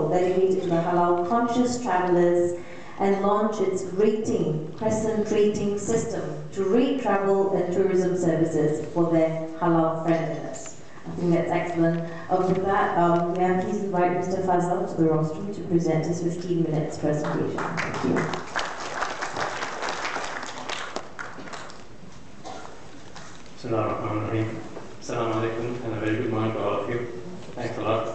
dedicated to the halal conscious travelers and launch its crescent rating system to rate travel and tourism services for their halal friendliness. I think that's excellent. With that, may I please invite Mr. Fazal to the rostrum to present his 15 minutes presentation. Thank you. Assalamu alaikum, and a very good morning to all of you. Thanks a lot.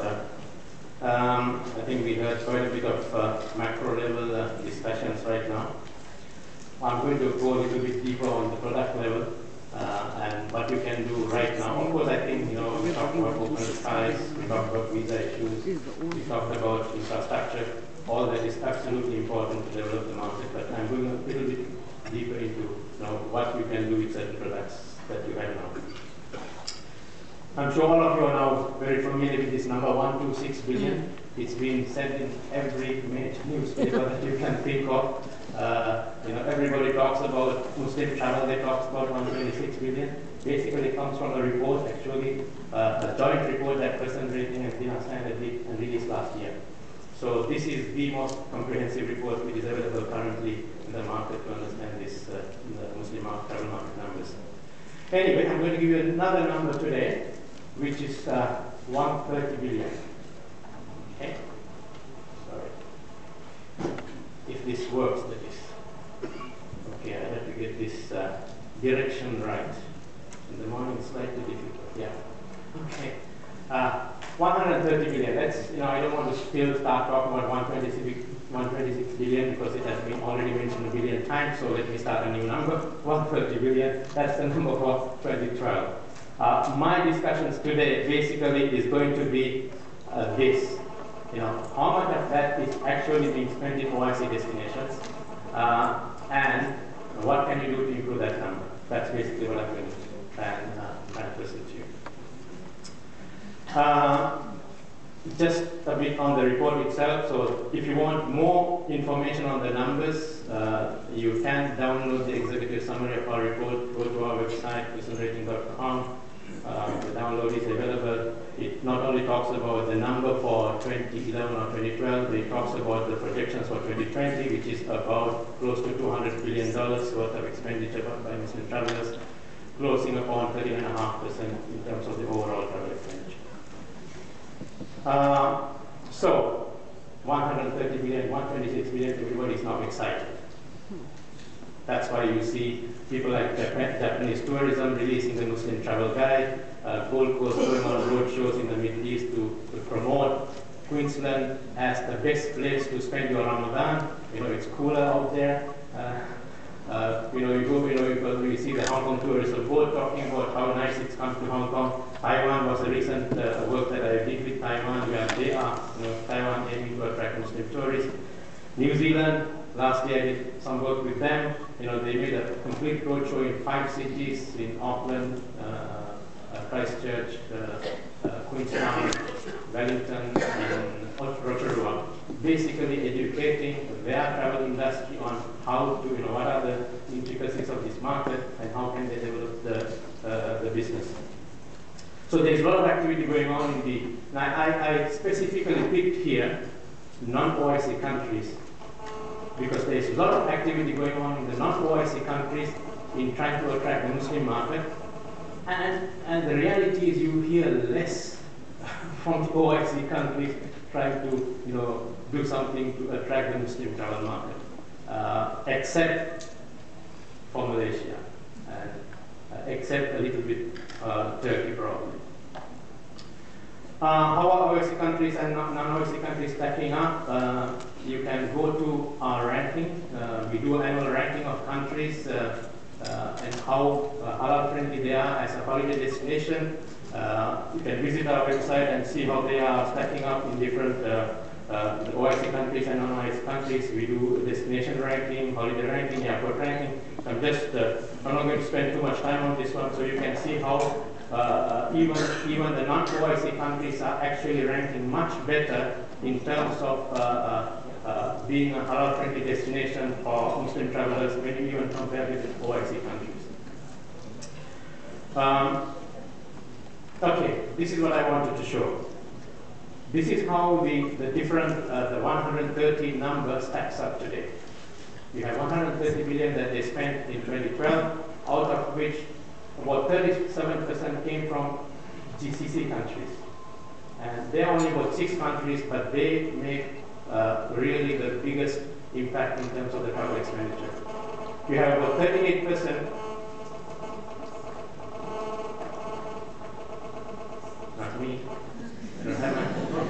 I think we heard quite a bit of macro level discussions right now. I'm going to go a little bit deeper on the product level and what you can do right now. Of course, I think, we talked about open skies, we talked about visa issues, we talked about infrastructure. All that is absolutely important to develop the market, but I'm going a little bit deeper into what you can do with certain products that you have now. I'm sure all of you are now very familiar with this number, 126 billion. It's been said in every major newspaper that you can think of. Everybody talks about Muslim travel, they talk about 126 billion. Basically, it comes from a report, actually, a joint report that Crescent Rating and Tina Standard did and released last year. So this is the most comprehensive report which is available currently in the market to understand this, the Muslim travel market numbers. Anyway, I'm going to give you another number today, which is 130 billion. Okay? Sorry. If this works, that is. Okay, I have to get this direction right. In the morning, it's slightly difficult. Yeah. Okay. 130 billion. That's, I don't want to still start talking about 126 billion because it has been already mentioned a billion times. So let me start a new number. 130 billion. That's the number for 2012. My discussions today basically is going to be this. How much of that is actually being spent in OIC destinations, and what can you do to improve that number? That's basically what I'm going to try and present to you. Just a bit on the report itself. So if you want more information on the numbers, you can download the executive summary of our report. Go to our website, listenrating.com. The download is available. It not only talks about the number for 2011 or 2012, but it talks about the projections for 2020, which is about close to $200 billion worth of expenditure by Muslim travelers, closing upon 30.5% in terms of the overall travel expenditure. So 130 billion, 126 billion, everybody is now excited. That's why you see people like Japanese tourism releasing the Muslim travel guide, Gold Coast going on road shows in the Middle East to promote Queensland as the best place to spend your Ramadan. It's cooler out there. You see the Hong Kong tourism board talking about how nice it's come to Hong Kong. Taiwan was a recent work that I did with Taiwan, where they are, Taiwan aiming to attract Muslim tourists. New Zealand, last year I did some work with them. They made a complete roadshow in 5 cities, in Auckland, Christchurch, Queenstown, Wellington, and Rotorua, basically educating their travel industry on how to, what are the intricacies of this market and how can they develop the business. So there's a lot of activity going on in the, I specifically picked here non-OIC countries because there's a lot of activity going on in the non-OIC countries in trying to attract the Muslim market. And the reality is you hear less from the OIC countries trying to do something to attract the Muslim travel market, except for Malaysia and except a little bit Turkey probably. How are OIC countries and non-OIC countries stacking up? You can go to our ranking. We do an annual ranking of countries and how halal friendly they are as a holiday destination. You can visit our website and see how they are stacking up in different OIC countries and non-OIC countries. We do destination ranking, holiday ranking, airport ranking. I'm not going to spend too much time on this one, so you can see how even the non-OIC countries are actually ranking much better in terms of being a halal-friendly destination for Muslim travelers when you even compare with the OIC countries. Okay, this is what I wanted to show. This is how the different, the 130 number stacks up today. You have 130 billion that they spent in 2012, out of which about 37% came from GCC countries. And they're only about 6 countries, but they make really the biggest impact in terms of the travel expenditure. You have about 38%. Not me. I don't have my phone.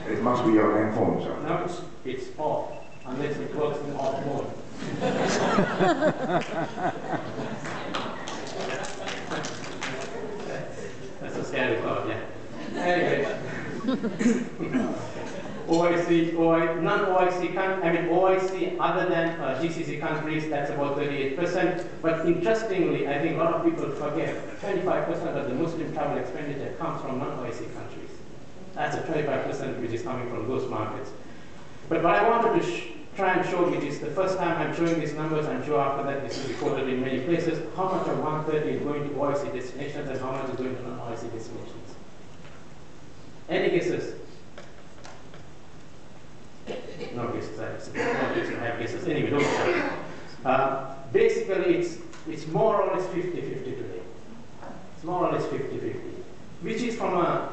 It must be your handphone, sir. No, it's off, unless it works in off mode. That's a scary thought, yeah. Anyway, OIC other than GCC countries, that's about 38%. But interestingly, I think a lot of people forget 25% of the Muslim travel expenditure comes from non-OIC countries. That's a 25% which is coming from those markets. But what I wanted to try and show you is the first time I'm showing these numbers. I'm sure after that this is recorded in many places. How much of 130 is going to OIC destinations and how much is going to non-OIC destinations? Any guesses? No guesses. I have guesses. Anyway, don't worry. Basically, it's more or less 50-50 today. It's more or less 50-50, which is from a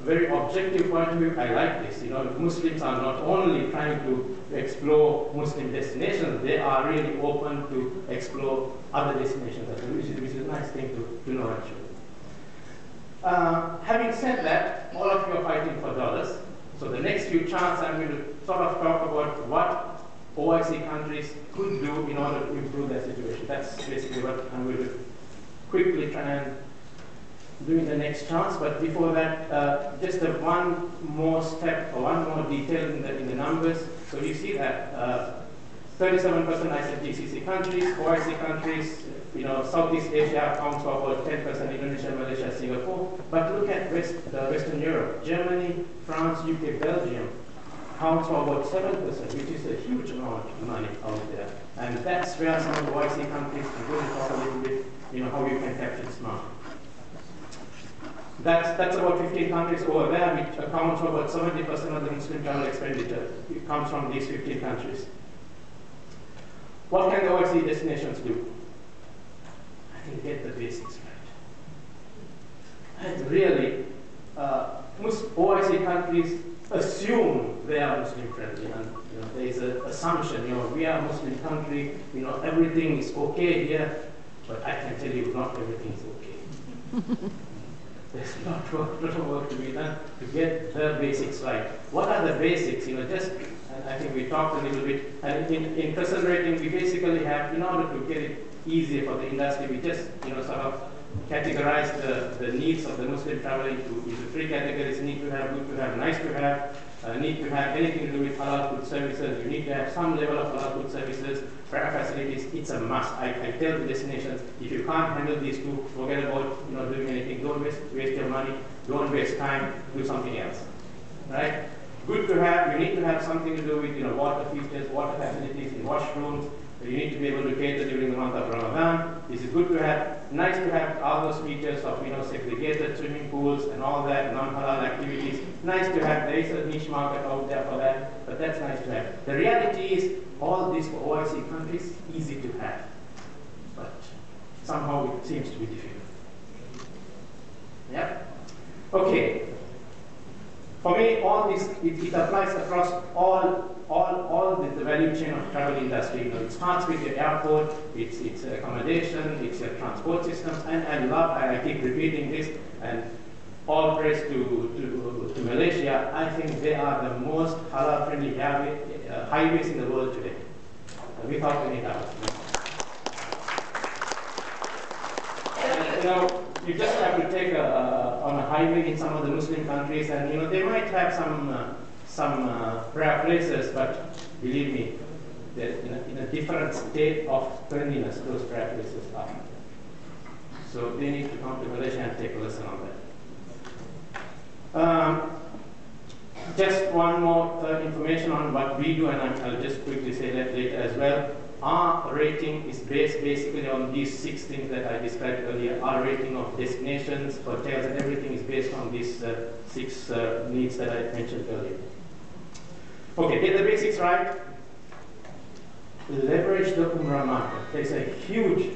very objective point of view. I like this. You know, Muslims are not only trying to explore Muslim destinations; they are really open to explore other destinations as well, which is a nice thing to know actually. Having said that, all of you are fighting for dollars. So the next few charts, I'm going to sort of talk about what OIC countries could do in order to improve their situation. That's basically what I'm going to quickly try and do in the next charts. But before that, just one more step or one more detail in the numbers. So you see that 37% I said GCC countries, OIC countries. You know, Southeast Asia accounts for about 10%, Indonesia, Malaysia, Singapore. But look at Western Europe. Germany, France, UK, Belgium accounts for about 7%, which is a huge amount of money out there. And that's where some of the OIC countries are going to talk a little bit, you know, how you can capture this market. That's about 15 countries over there, which accounts for about 70% of the Muslim travel expenditure. It comes from these 15 countries. What can the OIC destinations do? I think get the basics right. And really, OIC countries assume they are Muslim friendly, and you know, there is an assumption. You know, we are a Muslim country. You know, everything is okay here, but I can tell you, not everything is okay. There's a lot of work to be done to get the basics right. What are the basics? You know, just I think we talked a little bit. And in present rating, we basically have, in order to get it easier for the industry, we just sort of categorize the needs of the Muslim traveler into 3 categories: need to have, good to have, nice to have. Need to have anything to do with halal food services. You need to have some level of halal food services. Prayer facilities, it's a must. I tell the destinations, if you can't handle these 2, forget about doing anything. Don't waste your money. Don't waste time. Do something else. Right? Good to have. You need to have something to do with water features, water facilities in washrooms. You need to be able to cater during the month of Ramadan. This is good to have. Nice to have all those features of segregated swimming pools and all that, non-halal activities. Nice to have. There is a niche market out there for that, but that's nice to have. The reality is, all these for OIC countries, easy to have, but somehow it seems to be difficult. Yep. Okay. For me, all this it applies across all the value chain of travel industry. It starts with your airport, it's accommodation, it's your transport systems, and I keep repeating this, and all praise to Malaysia. I think they are the most halal friendly highways in the world today, without any doubt. And, you just have to take on a highway in some of the Muslim countries, and they might have some prayer places, but believe me, they're in a different state of friendliness. Those prayer places are. So they need to come to Malaysia and take a lesson on that. Just one more information on what we do, and I'll just quickly say that later as well. our rating is based basically on these 6 things that I described earlier. Our rating of destinations, hotels, and everything is based on these 6 needs that I mentioned earlier. Okay, get the basics right. Leverage the Umrah market. There's a huge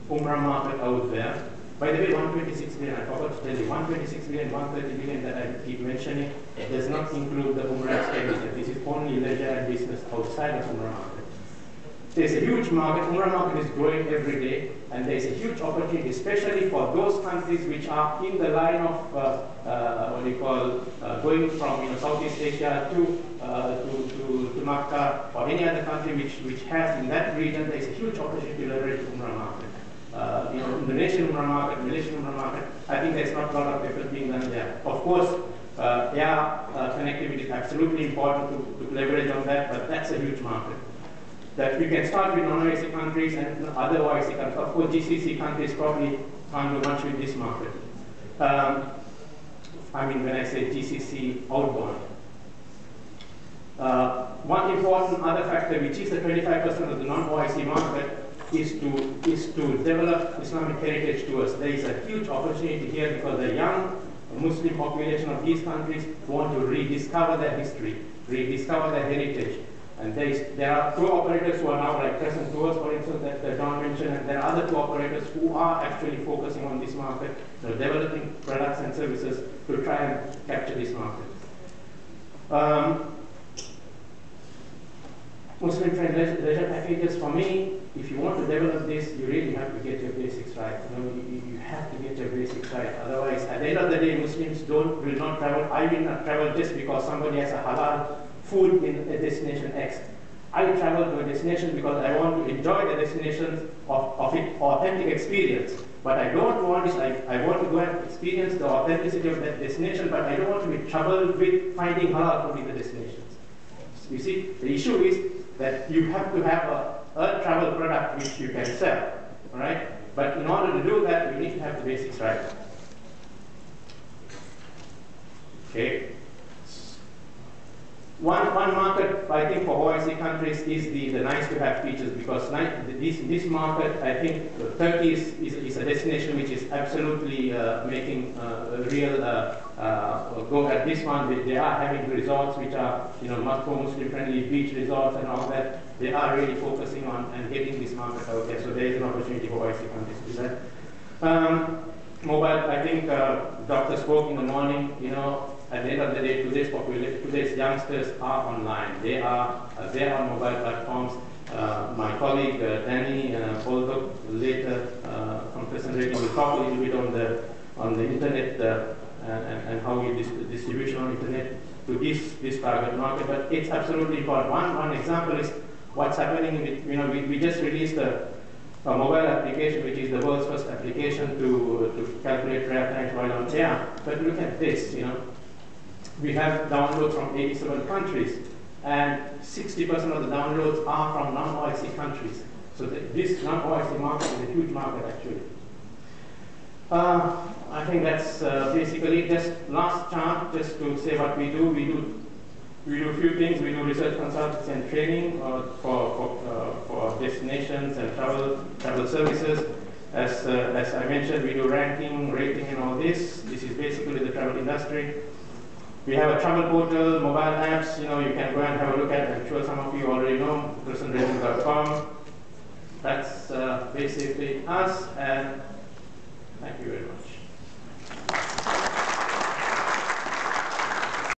Umrah market out there. By the way, 126 billion, I forgot to tell you, 126 billion, 130 billion that I keep mentioning does not include the Umrah expenditure. This is only leisure and business outside of Umrah market. There's a huge market. Umrah market is growing every day, and there's a huge opportunity, especially for those countries which are in the line of going from Southeast Asia to Makkah or any other country which has in that region. There's a huge opportunity to leverage the Umrah market. Indonesian Umrah market, Malaysian Umrah market. I think there's not a lot of effort being done there. Of course, air connectivity is absolutely important to leverage on that, but that's a huge market. That we can start with non-OIC countries and other OIC countries. Of course, GCC countries probably can't do much with this market. I mean, when I say GCC, outbound. One important other factor, which is the 25% of the non-OIC market, is to develop Islamic heritage tours. There is a huge opportunity here because the young Muslim population of these countries want to rediscover their history, rediscover their heritage. And there are tour operators who are now like Crescent Tours, for instance, that John mentioned, and there are other tour operators who are actually focusing on this market, developing products and services to try and capture this market. Muslim-friendly leisure packages, for me, if you want to develop this, you really have to get your basics right. You have to get your basics right. Otherwise, at the end of the day, Muslims will not travel. I will not travel just because somebody has a halal food in a destination X. I travel to a destination because I want to enjoy the destination of its authentic experience. But I don't want this, I want to go and experience the authenticity of that destination, but I don't want to be troubled with finding halal food in the destinations. You see, the issue is that you have to have a travel product which you can sell, all right? But in order to do that, you need to have the basics right. Okay. One market, I think, for OIC countries is the nice-to-have features, because this market, I think, Turkey is a destination which is absolutely making a real go at this one. They are having resorts which are, much more Muslim-friendly, beach resorts and all that. They are really focusing on and getting this market out there. So there is an opportunity for OIC countries to do that. Mobile, I think, Doctor spoke in the morning, at the end of the day, today's youngsters are online. They are on mobile platforms. My colleague Danny Poldo later from Crescent Rating will talk a little bit on the internet and how we distribution on internet to this target market. But it's absolutely important. One example is what's happening with, we just released a mobile application, which is the world's first application to calculate fare times while on air. But look at this, we have downloads from 87 countries, and 60% of the downloads are from non-OIC countries. So this non-OIC market is a huge market, actually. I think that's basically just last chart, just to say what we do. We do a few things. We do research consultancy and training for destinations and travel services. As I mentioned, we do ranking, rating, and all this. This is basically the travel industry. We have a travel portal, mobile apps, you can go and have a look at. I'm sure some of you already know, crescentrating.com. That's basically us, and thank you very much.